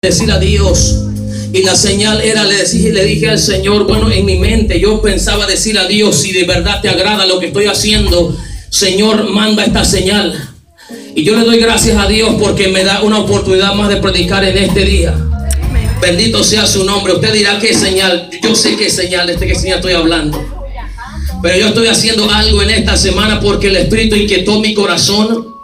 decir a Dios. Y la señal era, le dije al Señor, bueno, en mi mente yo pensaba decir a Dios: si de verdad te agrada lo que estoy haciendo, Señor, manda esta señal. Y yo le doy gracias a Dios porque me da una oportunidad más de predicar en este día. Bendito sea su nombre. Usted dirá: ¿qué señal? Yo sé qué señal, de qué señal estoy hablando. Pero yo estoy haciendo algo en esta semana porque el Espíritu inquietó mi corazón.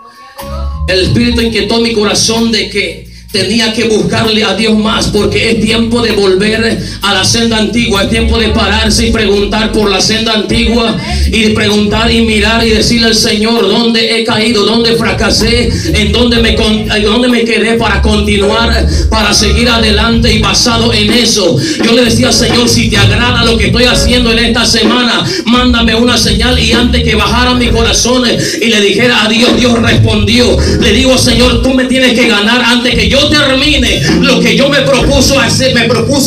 El Espíritu inquietó mi corazón de que tenía que buscarle a Dios más, porque es tiempo de volver a la senda antigua. Es tiempo de pararse y preguntar por la senda antigua, y preguntar y mirar y decirle al Señor: ¿dónde he caído? ¿Dónde fracasé? ¿En dónde me quedé para continuar, para seguir adelante? Y basado en eso, yo le decía: Señor, si te agrada lo que estoy haciendo en esta semana, mándame una señal. Y antes que bajara mi corazón y le dijera a Dios, Dios respondió. Le digo: Señor, tú me tienes que ganar antes que yo termine lo que yo me propuse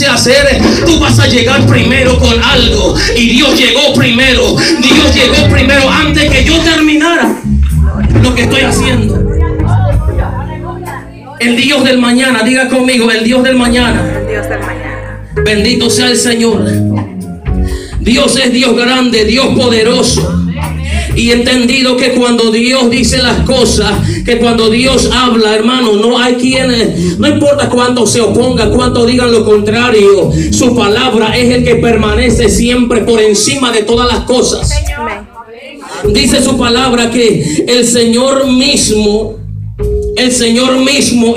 hacer. Tú vas a llegar primero con algo. Y Dios llegó primero. Dios llegó primero antes que yo terminara lo que estoy haciendo. El Dios del mañana, diga conmigo: el Dios del mañana. El Dios del mañana. Bendito sea el Señor. Dios es Dios grande, Dios poderoso. Y entendido que cuando Dios dice las cosas, que cuando Dios habla, hermano, no hay quienes, no importa cuánto se oponga, cuánto digan lo contrario, su palabra es el que permanece siempre por encima de todas las cosas. Dice su palabra que el Señor mismo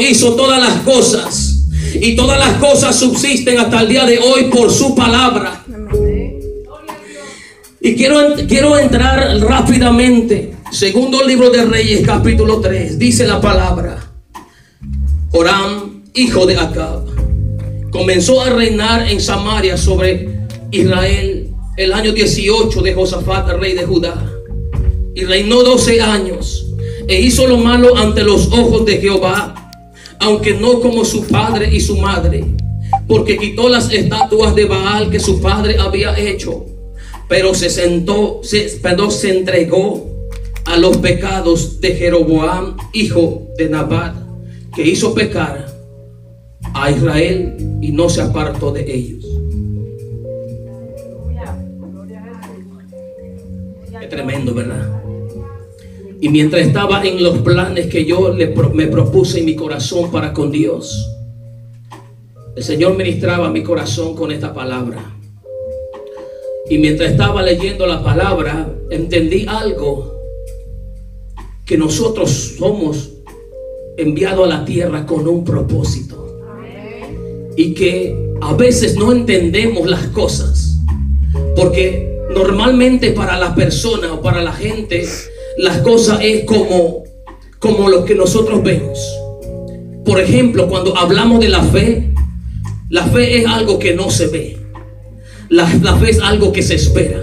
hizo todas las cosas, y todas las cosas subsisten hasta el día de hoy por su palabra. Y quiero entrar rápidamente. Segundo libro de Reyes, capítulo 3. Dice la palabra: Joram, hijo de Acab, comenzó a reinar en Samaria sobre Israel el año 18 de Josafat, rey de Judá. Y reinó 12 años. E hizo lo malo ante los ojos de Jehová, aunque no como su padre y su madre, porque quitó las estatuas de Baal que su padre había hecho. Pero se entregó a los pecados de Jeroboam, hijo de Nabat, que hizo pecar a Israel y no se apartó de ellos. Es tremendo, ¿verdad? Y mientras estaba en los planes que yo me propuse en mi corazón para con Dios, el Señor ministraba mi corazón con esta palabra. Y mientras estaba leyendo la palabra, entendí algo: que nosotros somos enviados a la tierra con un propósito. Y que a veces no entendemos las cosas, porque normalmente para la persona o para la gente, las cosas es como lo que nosotros vemos. Por ejemplo, cuando hablamos de la fe es algo que no se ve. La fe es algo que se espera.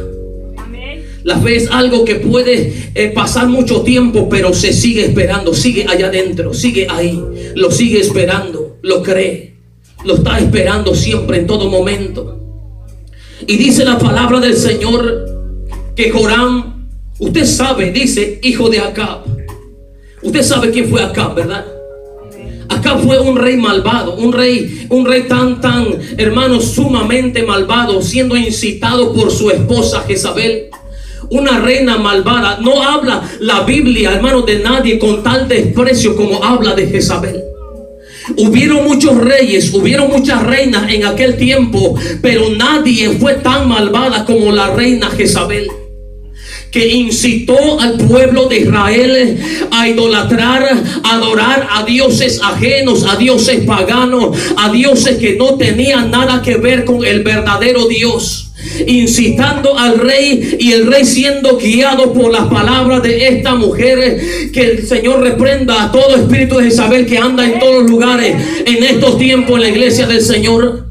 La fe es algo que puede pasar mucho tiempo, pero se sigue esperando, sigue allá adentro, sigue ahí, lo sigue esperando, lo cree, lo está esperando siempre, en todo momento. Y dice la palabra del Señor que Joram, usted sabe, dice hijo de Acab. Usted sabe quién fue Acab, ¿verdad? Acab fue un rey malvado, un rey tan, hermanos, sumamente malvado, siendo incitado por su esposa Jezabel, una reina malvada. No habla la Biblia, hermanos, de nadie con tal desprecio como habla de Jezabel. Hubieron muchos reyes, hubieron muchas reinas en aquel tiempo, pero nadie fue tan malvada como la reina Jezabel, que incitó al pueblo de Israel a idolatrar, a adorar a dioses ajenos, a dioses paganos, a dioses que no tenían nada que ver con el verdadero Dios, incitando al rey, y el rey siendo guiado por las palabras de esta mujer. Que el Señor reprenda a todo espíritu de Jezabel que anda en todos los lugares en estos tiempos en la iglesia del Señor.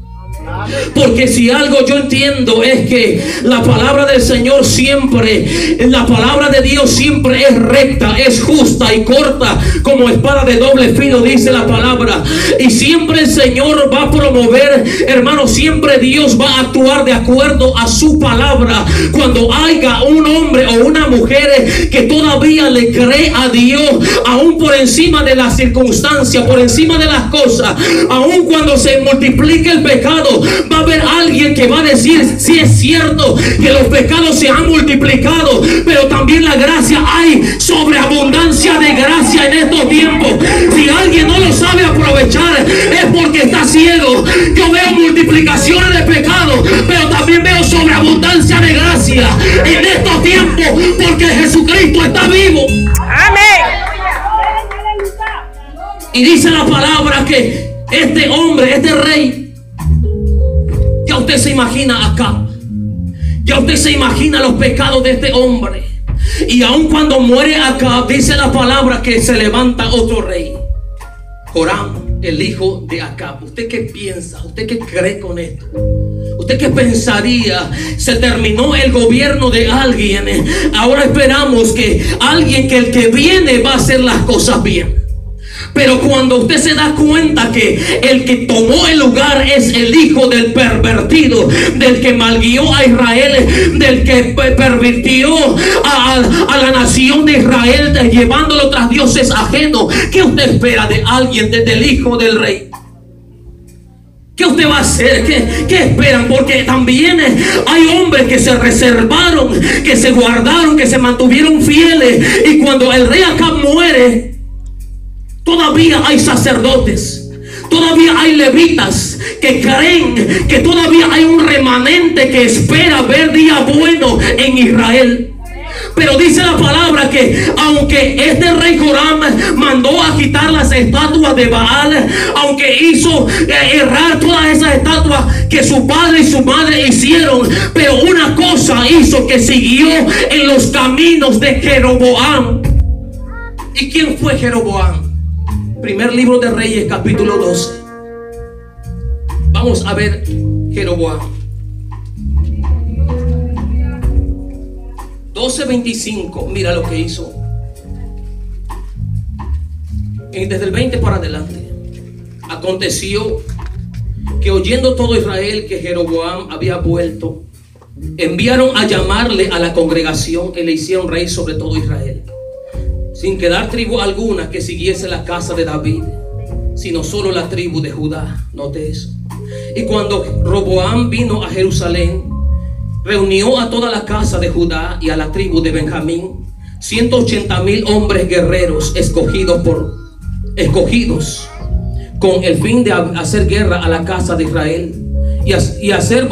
Porque si algo yo entiendo es que la palabra del Señor siempre, la palabra de Dios siempre es recta, es justa y corta como espada de doble filo, dice la palabra. Y siempre el Señor va a promover, hermano, siempre Dios va a actuar de acuerdo a su palabra. Cuando haya un hombre o una mujer que todavía le cree a Dios, aún por encima de las circunstancias, por encima de las cosas, aún cuando se multiplique el pecado, va a haber alguien que va a decir: si es cierto que los pecados se han multiplicado, pero también la gracia, hay sobreabundancia de gracia en estos tiempos. Si alguien no lo sabe aprovechar, es porque está ciego. Yo veo multiplicaciones de pecado, pero también veo sobreabundancia de gracia en estos tiempos, porque Jesucristo está vivo. Amén. Y dice la palabra que este hombre, este rey, ya usted se imagina acá, ya usted se imagina los pecados de este hombre. Y aun cuando muere acá, dice la palabra que se levanta otro rey, Joram, el hijo de Acab. ¿Usted qué piensa? ¿Usted qué cree con esto? ¿Usted qué pensaría? Se terminó el gobierno de alguien. Ahora esperamos que alguien, que el que viene va a hacer las cosas bien. Pero cuando usted se da cuenta que el que tomó el lugar es el hijo del pervertido, del que malguió a Israel, del que pervirtió a la nación de Israel, llevándolo tras dioses ajenos, ¿qué usted espera de alguien, del hijo del rey? ¿Qué usted va a hacer? ¿Qué esperan? Porque también hay hombres que se reservaron, que se guardaron, que se mantuvieron fieles. Y cuando el rey Acab muere, todavía hay sacerdotes, todavía hay levitas que creen que todavía hay un remanente que espera ver día bueno en Israel. Pero dice la palabra que aunque este rey Joram mandó a quitar las estatuas de Baal, aunque hizo errar todas esas estatuas que su padre y su madre hicieron, pero una cosa hizo, que siguió en los caminos de Jeroboam. ¿Y quién fue Jeroboam? Primer libro de Reyes, capítulo 12. Vamos a ver Jeroboam. 12:25. Mira lo que hizo. Desde el 20 para adelante. Aconteció que, oyendo todo Israel que Jeroboam había vuelto, enviaron a llamarle a la congregación y le hicieron rey sobre todo Israel, sin quedar tribu alguna que siguiese la casa de David, sino solo la tribu de Judá. Note eso. Y cuando Roboam vino a Jerusalén, reunió a toda la casa de Judá y a la tribu de Benjamín, 180,000 hombres guerreros escogidos con el fin de hacer guerra a la casa de Israel y hacer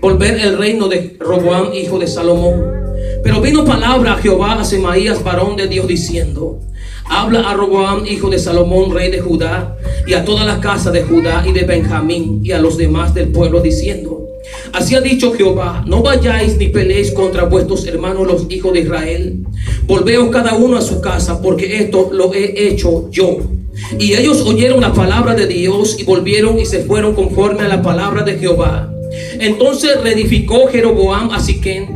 volver el reino de Roboam, hijo de Salomón. Pero vino palabra a Jehová a Semaías, varón de Dios, diciendo: habla a Roboam, hijo de Salomón, rey de Judá, y a toda la casa de Judá y de Benjamín, y a los demás del pueblo, diciendo: así ha dicho Jehová, no vayáis ni peleéis contra vuestros hermanos los hijos de Israel. Volveos cada uno a su casa, porque esto lo he hecho yo. Y ellos oyeron la palabra de Dios y volvieron y se fueron conforme a la palabra de Jehová. Entonces reedificó Jeroboam a Siquem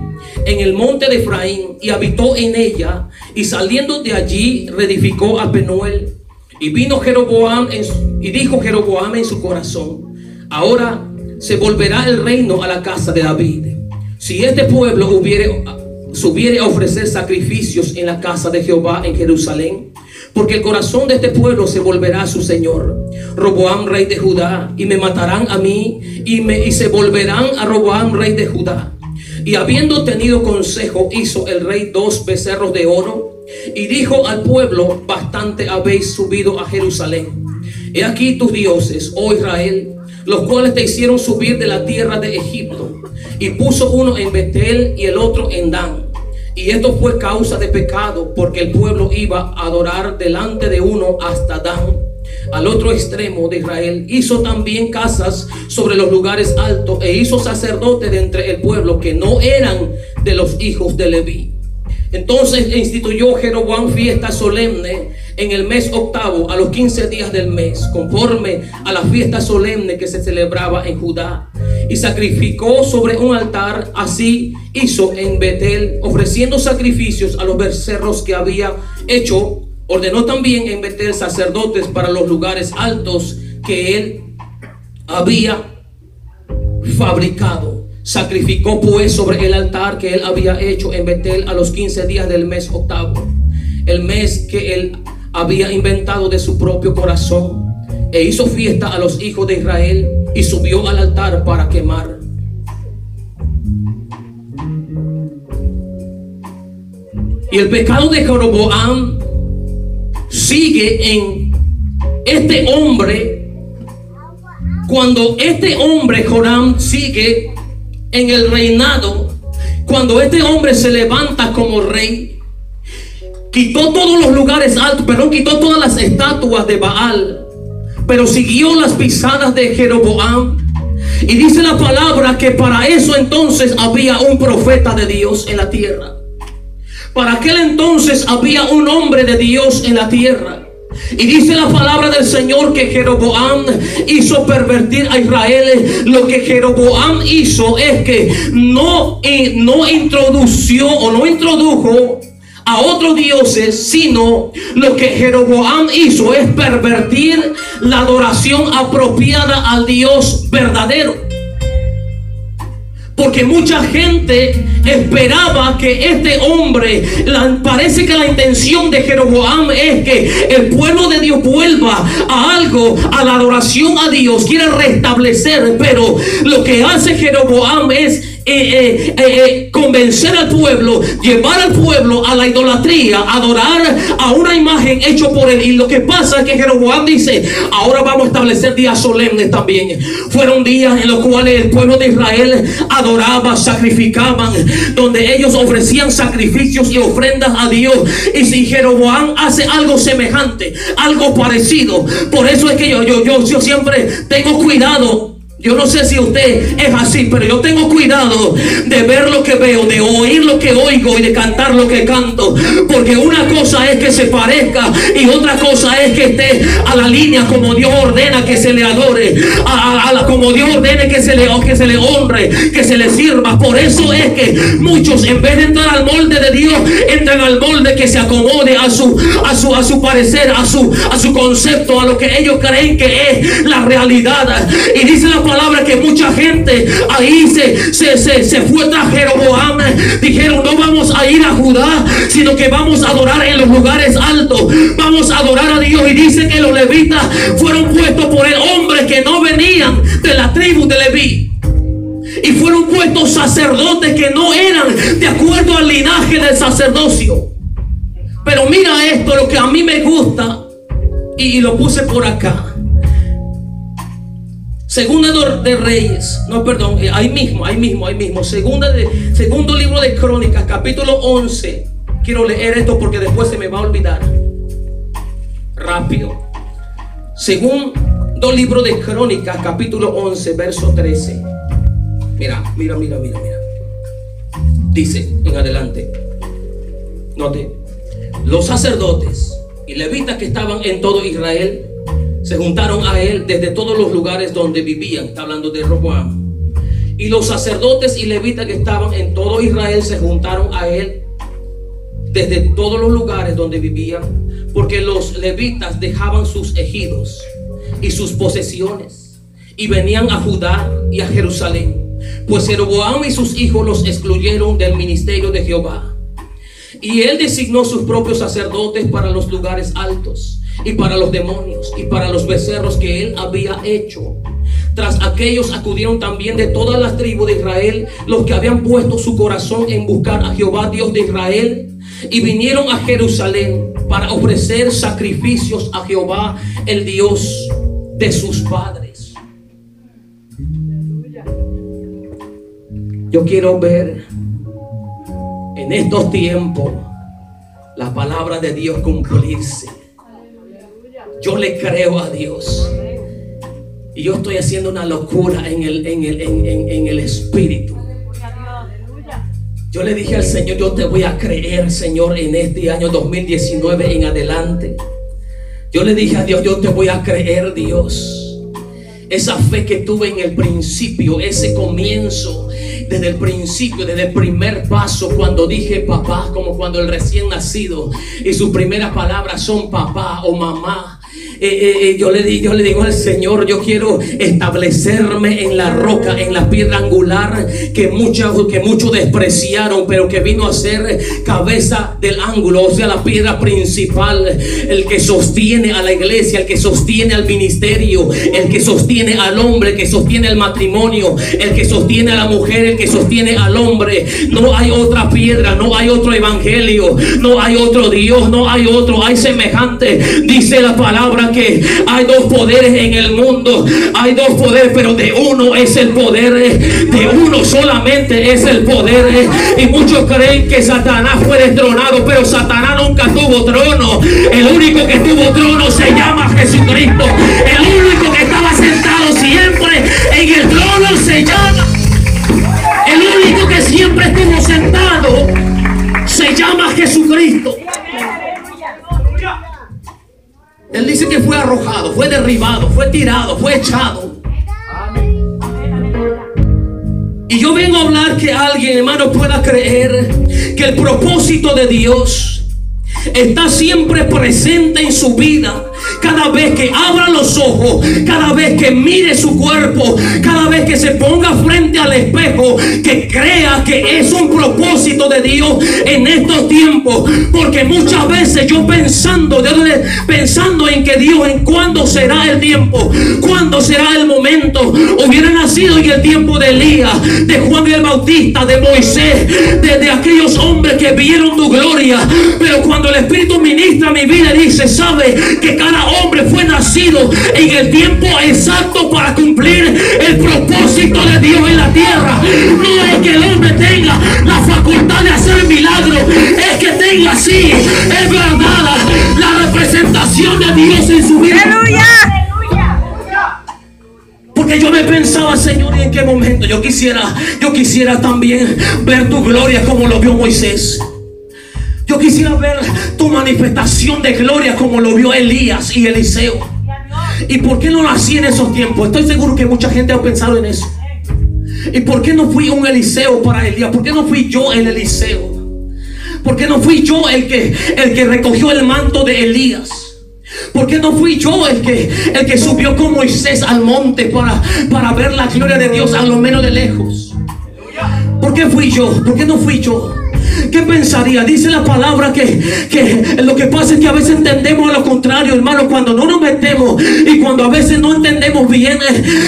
en el monte de Efraín y habitó en ella, y saliendo de allí reedificó a Penuel. Y vino Jeroboam y dijo Jeroboam en su corazón: ahora se volverá el reino a la casa de David, si este pueblo subiere a ofrecer sacrificios en la casa de Jehová en Jerusalén, porque el corazón de este pueblo se volverá a su señor Roboam, rey de Judá, y me matarán a mí, y se volverán a Roboam, rey de Judá. Y habiendo tenido consejo, hizo el rey 2 becerros de oro, y dijo al pueblo: bastante habéis subido a Jerusalén. He aquí tus dioses, oh Israel, los cuales te hicieron subir de la tierra de Egipto. Y puso uno en Betel y el otro en Dan. Y esto fue causa de pecado, porque el pueblo iba a adorar delante de uno hasta Dan, al otro extremo de Israel. Hizo también casas sobre los lugares altos, e hizo sacerdotes de entre el pueblo que no eran de los hijos de Leví. Entonces instituyó Jeroboam fiesta solemne en el mes octavo, a los 15 días del mes, conforme a la fiesta solemne que se celebraba en Judá, y sacrificó sobre un altar. Así hizo en Betel, ofreciendo sacrificios a los becerros que había hecho. Ordenó también en Betel sacerdotes para los lugares altos que él había fabricado. Sacrificó pues sobre el altar que él había hecho en Betel a los 15 días del mes octavo, el mes que él había inventado de su propio corazón, e hizo fiesta a los hijos de Israel, y subió al altar para quemar. Y el pecado de Jeroboam sigue en este hombre. Cuando este hombre Joram sigue en el reinado, cuando este hombre se levanta como rey, quitó todos los lugares altos, quitó todas las estatuas de Baal, pero siguió las pisadas de Jeroboam. Y dice la palabra que para eso entonces había un profeta de Dios en la tierra. Para aquel entonces había un hombre de Dios en la tierra. Y dice la palabra del Señor que Jeroboam hizo pervertir a Israel. Lo que Jeroboam hizo es que no introdujo a otros dioses, sino lo que Jeroboam hizo es pervertir la adoración apropiada al Dios verdadero. Porque mucha gente esperaba que este hombre, parece que la intención de Jeroboam es que el pueblo de Dios vuelva a algo, a la adoración a Dios, quiere restablecer, pero lo que hace Jeroboam es convencer al pueblo, llevar al pueblo a la idolatría, adorar a una imagen hecho por él. Y lo que pasa es que Jeroboam dice: ahora vamos a establecer días solemnes también. Fueron días en los cuales el pueblo de Israel adoraba, sacrificaban, donde ellos ofrecían sacrificios y ofrendas a Dios. Y si Jeroboam hace algo semejante, algo parecido, por eso es que yo siempre tengo cuidado. Yo no sé si usted es así, pero yo tengo cuidado de ver lo que veo, de oír lo que oigo y de cantar lo que canto. Porque una cosa es que se parezca y otra cosa es que esté a la línea como Dios ordena que se le adore, como Dios ordene que se le honre, que se le sirva. Por eso es que muchos, en vez de entrar al molde de Dios, entran al molde que se acomode a su parecer, a su concepto, a lo que ellos creen que es la realidad. Y dice la palabra que mucha gente ahí se fue tras Jeroboam. Dijeron: no vamos a ir a Judá, sino que vamos a adorar en los lugares altos, vamos a adorar a Dios. Y dice que los levitas fueron puestos por el hombre que no venían de la tribu de Leví, y fueron puestos sacerdotes que no eran de acuerdo al linaje del sacerdocio. Pero mira esto, lo que a mí me gusta, y lo puse por acá. Segunda de Reyes, ahí mismo. Segundo libro de Crónicas, capítulo 11. Quiero leer esto porque después se me va a olvidar. Rápido. Segundo libro de Crónicas, capítulo 11, verso 13. Mira. Dice en adelante. Note: los sacerdotes y levitas que estaban en todo Israel se juntaron a él desde todos los lugares donde vivían. Está hablando de Roboam. Y los sacerdotes y levitas que estaban en todo Israel se juntaron a él desde todos los lugares donde vivían, porque los levitas dejaban sus ejidos y sus posesiones y venían a Judá y a Jerusalén, pues Jeroboam y sus hijos los excluyeron del ministerio de Jehová. Y él designó sus propios sacerdotes para los lugares altos, y para los demonios, y para los becerros que él había hecho. Tras aquellos acudieron también de todas las tribus de Israel los que habían puesto su corazón en buscar a Jehová Dios de Israel, y vinieron a Jerusalén para ofrecer sacrificios a Jehová, el Dios de sus padres. Yo quiero ver en estos tiempos la palabra de Dios cumplirse. Yo le creo a Dios, y yo estoy haciendo una locura en el espíritu. Yo le dije al Señor: yo te voy a creer, Señor, en este año 2019 en adelante. Yo le dije a Dios, yo te voy a creer, Dios. Esa fe que tuve en el principio, ese comienzo, desde el principio, desde el primer paso, cuando dije papá, como cuando el recién nacido y sus primeras palabras son papá o mamá. Yo le digo al Señor, yo quiero establecerme en la roca, en la piedra angular que muchos despreciaron, pero que vino a ser cabeza del ángulo, o sea, la piedra principal, el que sostiene a la iglesia, el que sostiene al ministerio, el que sostiene al hombre, el que sostiene el matrimonio, el que sostiene a la mujer, el que sostiene al hombre. No hay otra piedra, no hay otro evangelio, no hay otro Dios, no hay otro, hay semejante. Dice la palabra que hay dos poderes en el mundo, hay dos poderes, pero de uno es el poder, de uno solamente es el poder. Y muchos creen que Satanás fue destronado, pero Satanás nunca tuvo trono. El único que tuvo trono se llama Jesucristo. El único que estaba sentado siempre en el trono se llama, el único que siempre estuvo sentado se llama Jesucristo. Él dice que fue arrojado, fue derribado, fue tirado, fue echado. Y yo vengo a hablar que alguien, hermano, pueda creer que el propósito de Dios está siempre presente en su vida. Cada vez que abra los ojos, cada vez que mire su cuerpo, cada vez que se ponga frente al espejo, que crea que es un propósito de Dios en estos tiempos. Porque muchas veces yo pensando en que Dios, en cuándo será el tiempo, cuándo será el momento. Hubiera nacido en el tiempo de Elías, de Juan el Bautista, de Moisés, de aquellos hombres que vieron tu gloria. Pero cuando el Espíritu ministra mi vida, dice, sabe que cada hombre fue nacido en el tiempo exacto para cumplir el propósito de Dios en la tierra. No es que el hombre tenga la facultad de hacer milagros, es que tenga así, es verdad, la representación de Dios en su vida. ¡Aleluya! Porque yo me pensaba, Señor, ¿en qué momento? Yo quisiera también ver tu gloria como lo vio Moisés. Yo quisiera ver tu manifestación de gloria como lo vio Elías y Eliseo. ¿Y por qué no nací en esos tiempos? Estoy seguro que mucha gente ha pensado en eso. ¿Y por qué no fui un Eliseo para Elías? ¿Por qué no fui yo el Eliseo? ¿Por qué no fui yo el que recogió el manto de Elías? ¿Por qué no fui yo el que subió con Moisés al monte para ver la gloria de Dios a lo menos de lejos? ¿Por qué fui yo? ¿Por qué no fui yo? ¿Qué pensaría? Dice la palabra que lo que pasa es que a veces entendemos a lo contrario, hermano. Cuando no nos metemos y cuando a veces no entendemos bien,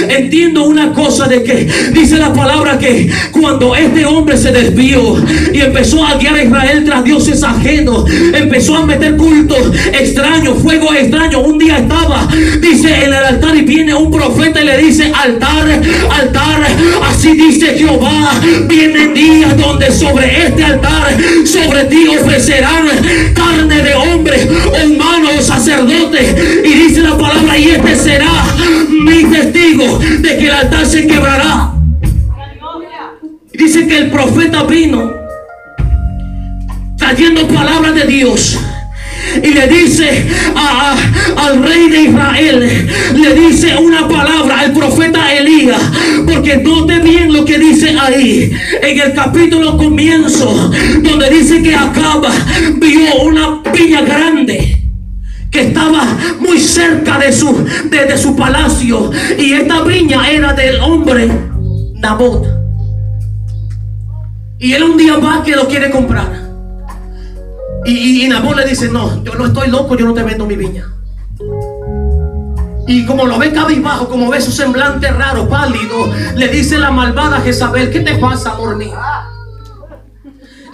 entiendo una cosa, de que dice la palabra que cuando este hombre se desvió y empezó a guiar a Israel tras dioses ajenos, empezó a meter cultos extraños, fuego extraño. Un día estaba, dice, en el altar y viene un profeta y le dice, altar, altar, así dice Jehová, vienen días donde sobre este altar, sobre ti ofrecerán carne de hombre, humanos, sacerdotes. Y dice la palabra, y este será mi testigo de que el altar se quebrará. Y dice que el profeta vino trayendo palabras de Dios. Y le dice al rey de Israel, le dice una palabra al profeta Elías. Porque note bien lo que dice ahí en el capítulo comienzo, donde dice que Acab vio una viña grande que estaba muy cerca de su palacio, y esta viña era del hombre Nabot. Y él un día va que lo quiere comprar. Y Nabot le dice, no, yo no estoy loco, yo no te vendo mi viña. Y como lo ve cabizbajo, como ve su semblante raro, pálido, le dice la malvada Jezabel, ¿qué te pasa, amor mío?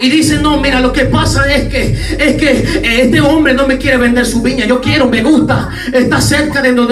Y dice, no, mira, lo que pasa es que este hombre no me quiere vender su viña. Yo quiero, me gusta, está cerca de donde